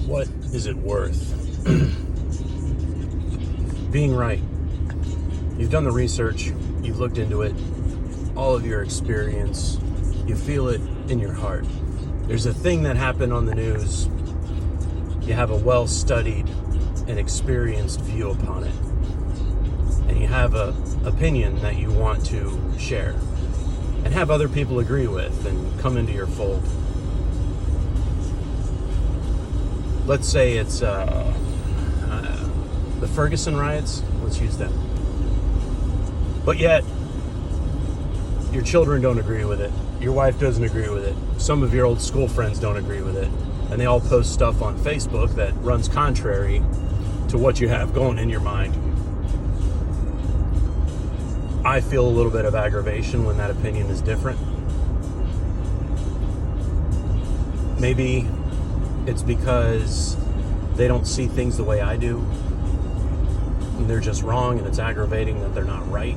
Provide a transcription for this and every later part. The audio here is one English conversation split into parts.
What is it worth? Being right. You've done the research, you've looked into it, all of your experience, you feel it in your heart. There's a thing that happened on the news, you have a well-studied and experienced view upon it, and you have an opinion that you want to share and have other people agree with and come into your fold. Let's say it's the Ferguson riots. Let's use them. But yet, your children don't agree with it. Your wife doesn't agree with it. Some of your old school friends don't agree with it. And they all post stuff on Facebook that runs contrary to what you have going in your mind. I feel a little bit of aggravation when that opinion is different. Maybe it's because they don't see things the way I do, and they're just wrong, and it's aggravating that they're not right.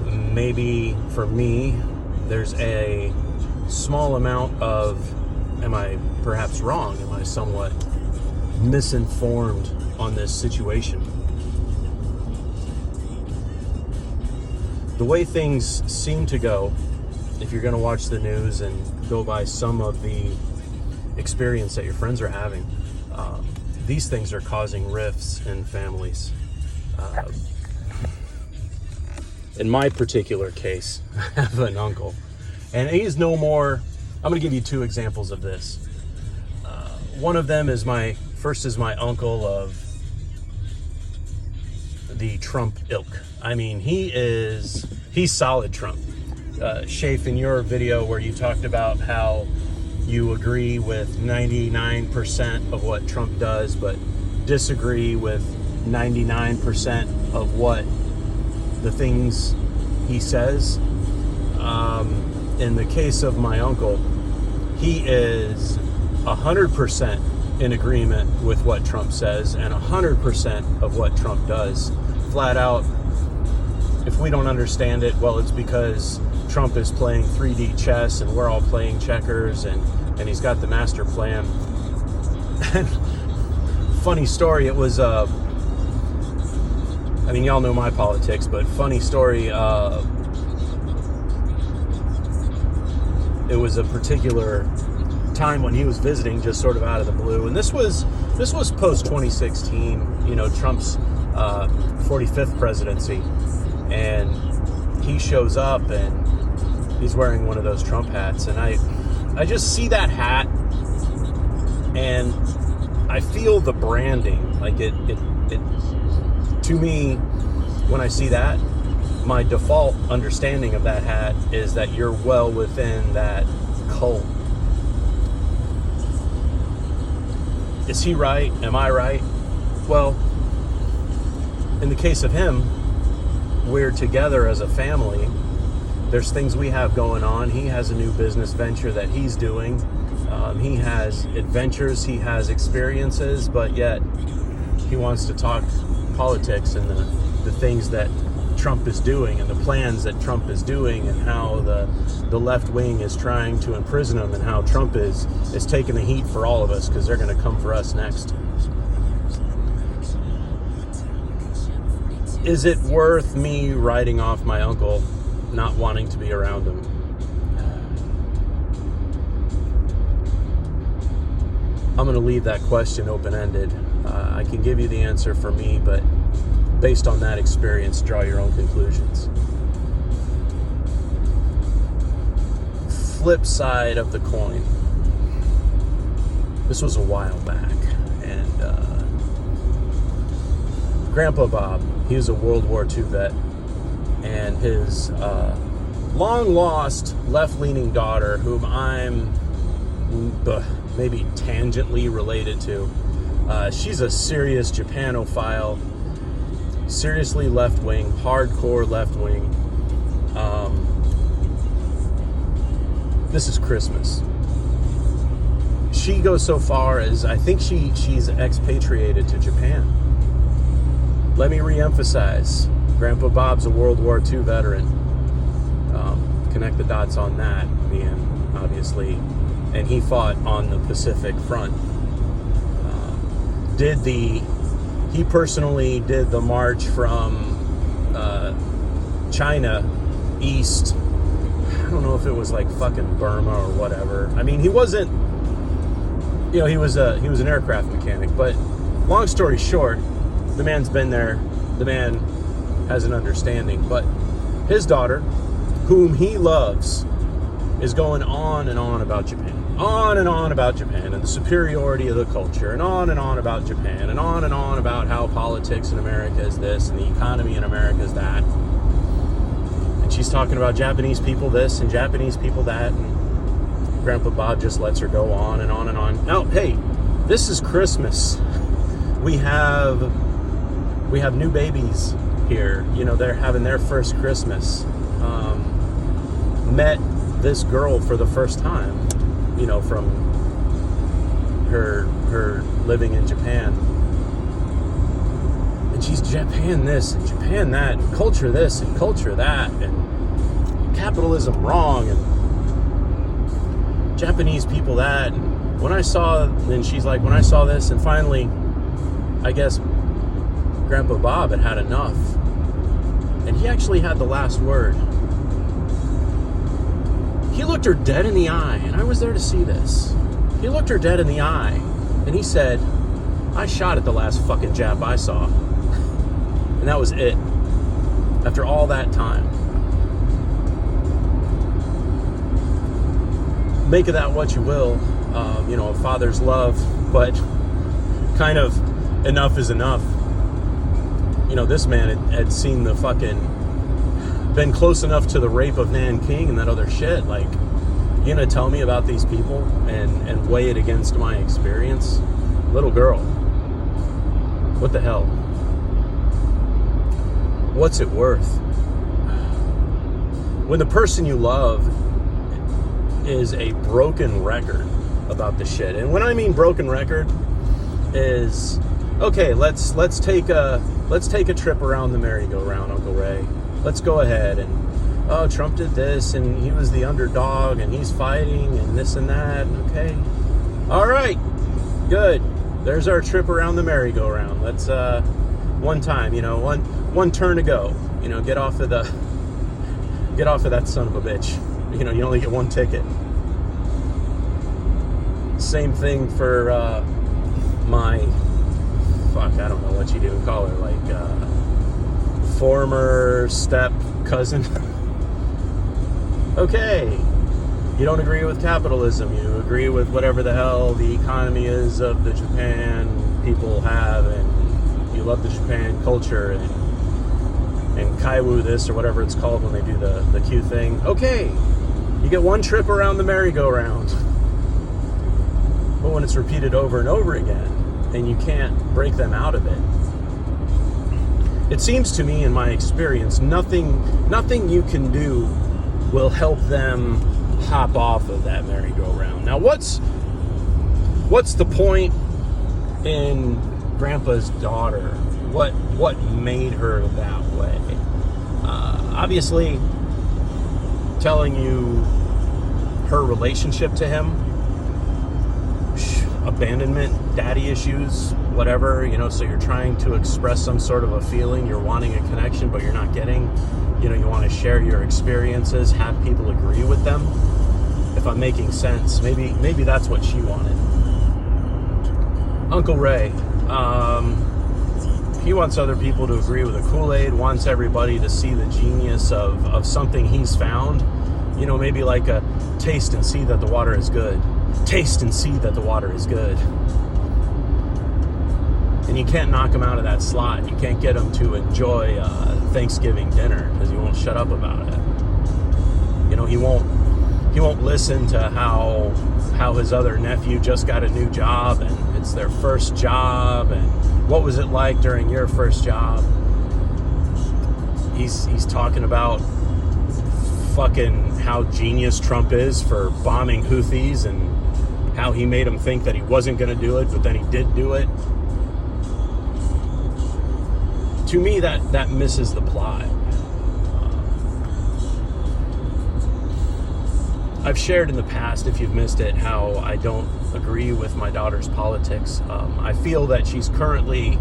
Maybe for me, there's a small amount of, am I perhaps wrong? Am I somewhat misinformed on this situation? The way things seem to go, if you're going to watch the news and go by some of the experience that your friends are having, these things are causing rifts in families. In my particular case, I have an uncle, and he's no more. I'm going to give you two examples of this. One of them is my uncle of the Trump ilk. I mean, he's solid Trump. Shafe, in your video where you talked about how you agree with 99% of what Trump does, but disagree with 99% of what the things he says. In the case of my uncle, he is 100% in agreement with what Trump says and 100% of what Trump does. Flat out, if we don't understand it, well, it's because Trump is playing 3D chess and we're all playing checkers, and he's got the master plan. And funny story, it was, I mean, y'all know my politics, but funny story, it was a particular time when he was visiting, just sort of out of the blue. And this was post 2016, Trump's 45th presidency. And he shows up and he's wearing one of those Trump hats. And I just see that hat and I feel the branding. Like it to me, when I see that, my default understanding of that hat is that you're well within that cult. Is he right? Am I right? Well, in the case of him, we're together as a family. There's things we have going on. He has a new business venture that he's doing. He has adventures, he has experiences, but yet he wants to talk politics and the things that Trump is doing and the plans that Trump is doing and how the left wing is trying to imprison him and how Trump is taking the heat for all of us because they're going to come for us next. Is it worth me writing off my uncle, not wanting to be around him? I'm going to leave that question open-ended. I can give you the answer for me, but based on that experience, draw your own conclusions. Flip side of the coin. This was a while back, and Grandpa Bob, he was a World War II vet, and his long-lost left-leaning daughter, whom I'm maybe tangentially related to, she's a serious Japanophile, seriously left-wing, hardcore left-wing. This is Christmas. She goes so far as, I think she's expatriated to Japan. Let me re-emphasize, Grandpa Bob's a World War II veteran. Connect the dots on that, being obviously, and he fought on the Pacific Front. he personally did the march from China east. I don't know if it was like fucking Burma or whatever. I mean, he wasn't, he was an aircraft mechanic, but long story short, the man's been there. The man has an understanding, but his daughter, whom he loves, is going on and on about Japan. On and on about Japan and the superiority of the culture, and on about Japan, and on about how politics in America is this and the economy in America is that. And she's talking about Japanese people this and Japanese people that, and Grandpa Bob just lets her go on and on and on. Now, hey, this is Christmas. We have new babies here. They're having their first Christmas. Met this girl for the first time, from her living in Japan. And she's Japan this and Japan that, and culture this and culture that, and capitalism wrong, and Japanese people that. And she's like, when I saw this, and finally, I guess Grandpa Bob had enough. And he actually had the last word. He looked her dead in the eye, and I was there to see this. He looked her dead in the eye, and he said, I shot at the last fucking Jap I saw. And that was it. After all that time. Make of that what you will. A father's love, but kind of enough is enough. This man had seen the been close enough to the rape of Nanking and that other shit. Like, you gonna tell me about these people and weigh it against my experience? Little girl, what the hell? What's it worth? When the person you love is a broken record about the shit. And when I mean broken record is, okay, let's take a trip around the merry-go-round, Uncle Ray. Let's go ahead and, Trump did this and he was the underdog and he's fighting and this and that. Okay. All right. Good. There's our trip around the merry-go-round. Let's, one time, one turn to go, get off of that son of a bitch. You only get one ticket. Same thing for, I don't know what you even call her, like, former step cousin. Okay, you don't agree with capitalism, you agree with whatever the hell the economy is of the Japan people have, and you love the Japan culture and Kaiwu this or whatever it's called when they do the Q thing. Okay, you get one trip around the merry-go-round. But when it's repeated over and over again, and you can't break them out of it, it seems to me, in my experience, nothing you can do will help them hop off of that merry-go-round. Now, what's the point in Grandpa's daughter? What made her that way? Obviously, telling you her relationship to him, abandonment, daddy issues, whatever, so you're trying to express some sort of a feeling, you're wanting a connection, but you're not getting, you want to share your experiences, have people agree with them. If I'm making sense, maybe that's what she wanted. Uncle Ray, he wants other people to agree with the Kool-Aid, wants everybody to see the genius of something he's found, maybe like a taste and see that the water is good. Taste and see that the water is good. And you can't knock him out of that slot. You can't get him to enjoy Thanksgiving dinner because he won't shut up about it. He won't listen to how his other nephew just got a new job and it's their first job and what was it like during your first job. He's talking about fucking how genius Trump is for bombing Houthis and how he made him think that he wasn't going to do it, but then he did do it. To me, that misses the plot. I've shared in the past, if you've missed it, how I don't agree with my daughter's politics. I feel that she's currently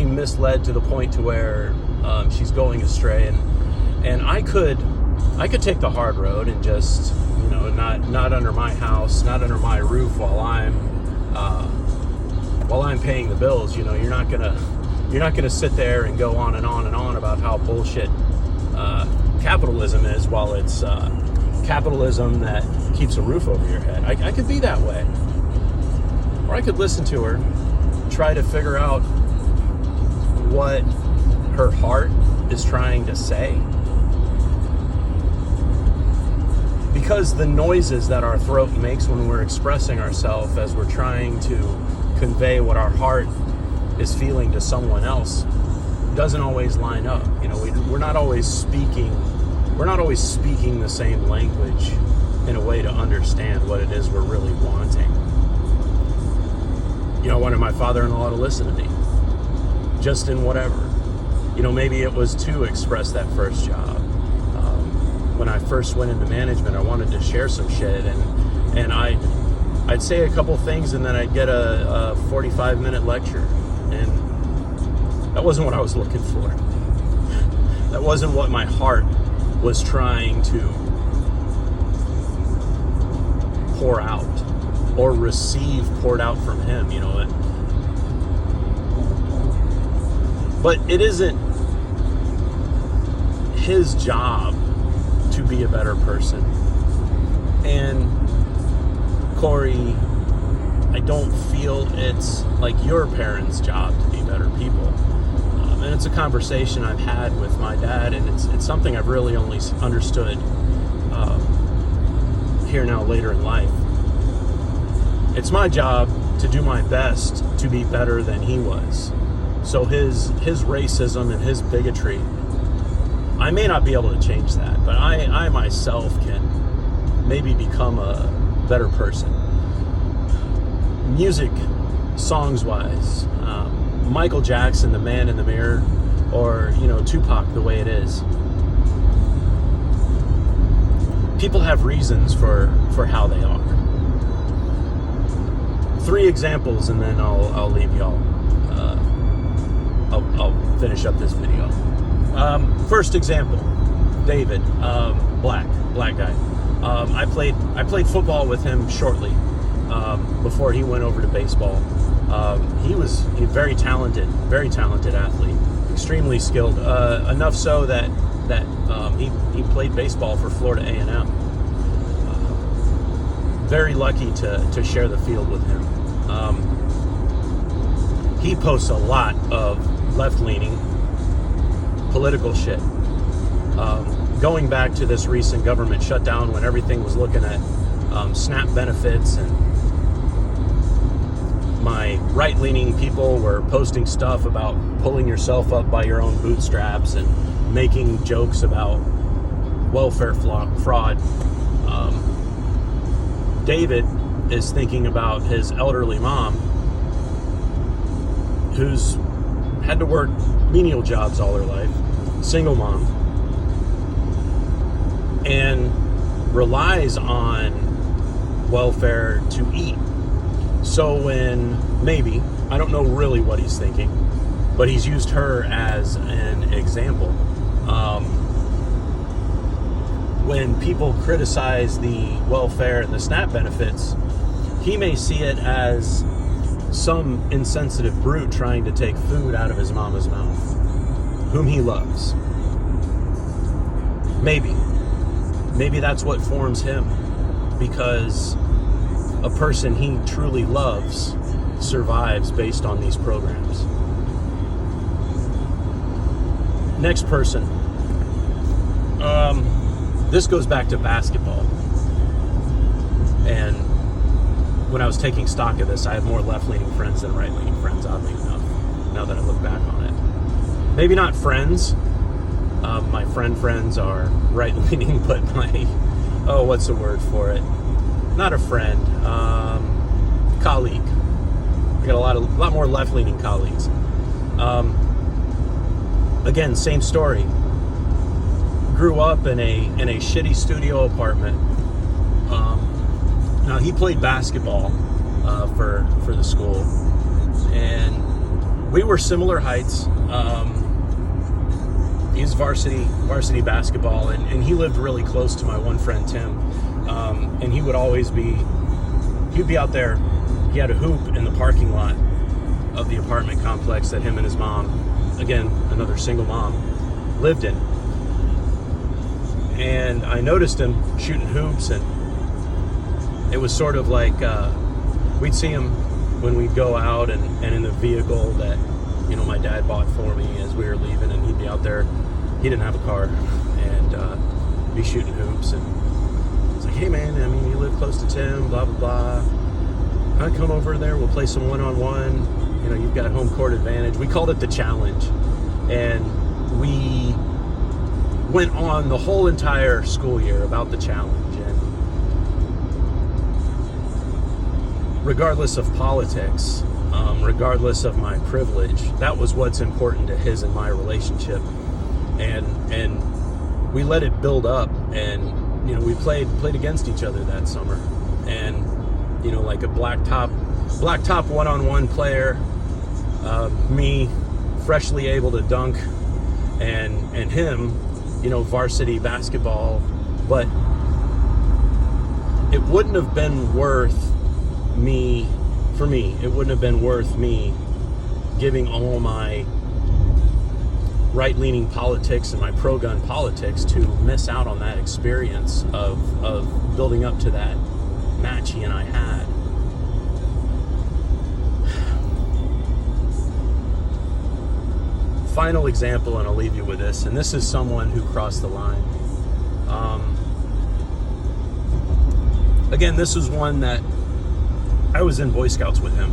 misled to the point to where she's going astray, and I could take the hard road and just, not under my house, not under my roof while I'm paying the bills. You're not gonna sit there and go on and on and on about how bullshit capitalism is, while it's capitalism that keeps a roof over your head. I could be that way, or I could listen to her, try to figure out what her heart is trying to say. Because the noises that our throat makes when we're expressing ourselves, as we're trying to convey what our heart is feeling to someone else, doesn't always line up. We're not always speaking the same language in a way to understand what it is we're really wanting. I wanted my father-in-law to listen to me, just in whatever. Maybe it was to express that first job. When I first went into management, I wanted to share some shit, and I'd say a couple things, and then I'd get a 45-minute lecture, and that wasn't what I was looking for. That wasn't what my heart was trying to pour out or receive poured out from him, But it isn't his job to be a better person. And Corey, I don't feel it's like your parents' job to be better people. And it's a conversation I've had with my dad, and it's something I've really only understood here now later in life. It's my job to do my best to be better than he was. So his racism and his bigotry, I may not be able to change that, but I myself can maybe become a better person. Music, songs-wise, Michael Jackson, The Man in the Mirror, or, Tupac, The Way It Is. People have reasons for how they are. 3 examples, and then I'll leave y'all. I'll finish up this video. First example, David, black guy. I played football with him shortly before he went over to baseball. He was a very talented athlete, extremely skilled, enough so that he played baseball for Florida A&M. Very lucky to share the field with him. He posts a lot of left-leaning political shit. Going back to this recent government shutdown, when everything was looking at SNAP benefits, and my right-leaning people were posting stuff about pulling yourself up by your own bootstraps and making jokes about welfare fraud. David is thinking about his elderly mom, who's had to work menial jobs all her life, single mom, and relies on welfare to eat. So when maybe, I don't know really what he's thinking, but he's used her as an example. When people criticize the welfare and the SNAP benefits, he may see it as some insensitive brute trying to take food out of his mama's mouth, whom he loves. Maybe that's what forms him, because a person he truly loves survives based on these programs. Next person. This goes back to basketball. And when I was taking stock of this, I have more left-leaning friends than right-leaning friends, oddly enough, now that I look back on it. Maybe not friends. My friends are right-leaning, but what's the word for it? Not a friend. Colleague. I got a lot more left-leaning colleagues. Again, same story. Grew up in a shitty studio apartment. Now, he played basketball for the school, and we were similar heights. He's varsity basketball, and he lived really close to my one friend Tim, and he would always he'd be out there. He had a hoop in the parking lot of the apartment complex that him and his mom, again, another single mom, lived in. And I noticed him shooting hoops, and it was sort of like we'd see him when we'd go out and in the vehicle that, you know, my dad bought for me as we were leaving, and he'd be out there. He didn't have a car, and be shooting hoops. And it's like, hey man, I mean, you live close to Tim, blah blah blah. I'd come over there, we'll play some one-on-one. You know, you've got home court advantage. We called it the challenge, and we went on the whole entire school year about the challenge. And regardless of politics, regardless of my privilege, that was what's important to his and my relationship. And we let it build up, and, you know, we played against each other that summer. And, you know, like a blacktop one-on-one player, me freshly able to dunk, and him, you know, varsity basketball. But it wouldn't have been worth me, for me, it wouldn't have been worth me giving all my right-leaning politics and my pro-gun politics to miss out on that experience of building up to that match he and I had. Final example, and I'll leave you with this, and this is someone who crossed the line. Again, this is one that I was in Boy Scouts with him.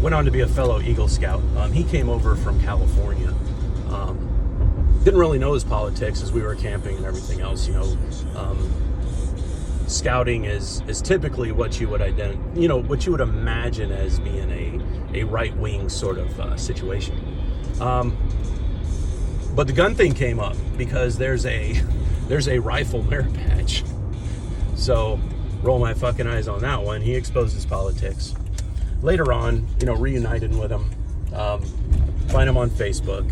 Went on to be a fellow Eagle Scout. He came over from California. Didn't really know his politics as we were camping and everything else. You know, scouting is typically what you would what you would imagine as being a right-wing sort of situation. But the gun thing came up because there's a rifle merit badge. So roll my fucking eyes on that one. He exposed his politics. Later on, you know, reunited with him, find him on Facebook.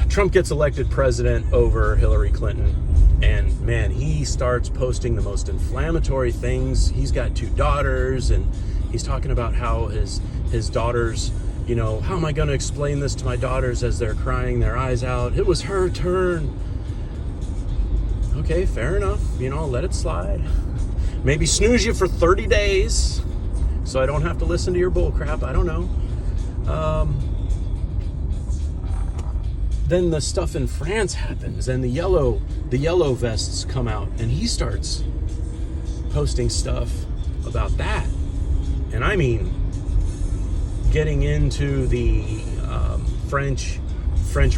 Trump gets elected president over Hillary Clinton, and man, he starts posting the most inflammatory things. He's got 2 daughters, and he's talking about how his daughters, you know, how am I going to explain this to my daughters as they're crying their eyes out? It was her turn. Okay, fair enough. You know, let it slide. Maybe snooze you for 30 days so I don't have to listen to your bull crap. I don't know. Then the stuff in France happens, and the yellow vests come out, and he starts posting stuff about that. And I mean, getting into the French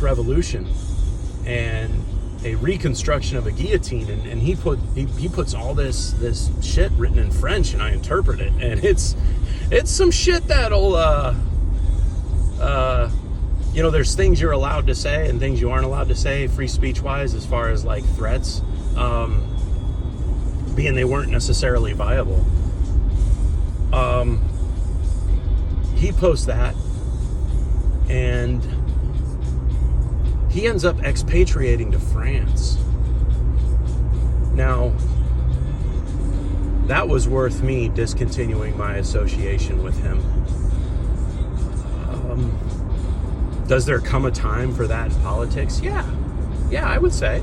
Revolution and a reconstruction of a guillotine, and he puts all this shit written in French, and I interpret it, and it's some shit that'll you know, there's things you're allowed to say and things you aren't allowed to say, free speech wise, as far as like threats, being they weren't necessarily viable. He posts that, and he ends up expatriating to France. Now, that was worth me discontinuing my association with him. Does there come a time for that in politics? Yeah, I would say.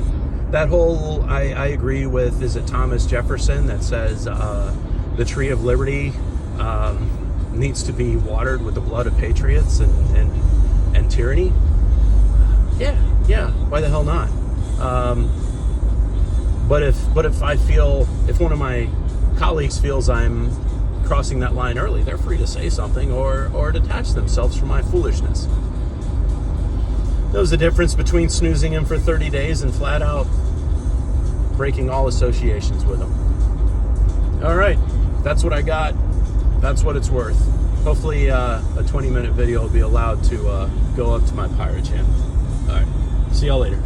That whole, I agree with, is it Thomas Jefferson that says the tree of liberty needs to be watered with the blood of patriots and tyranny? Yeah, why the hell not? But if I feel, if one of my colleagues feels I'm crossing that line early, they're free to say something or detach themselves from my foolishness. That was the difference between snoozing him for 30 days and flat out breaking all associations with him. All right, that's what I got. That's what it's worth. Hopefully a 20-minute video will be allowed to go up to my pirate channel. All right, see y'all later.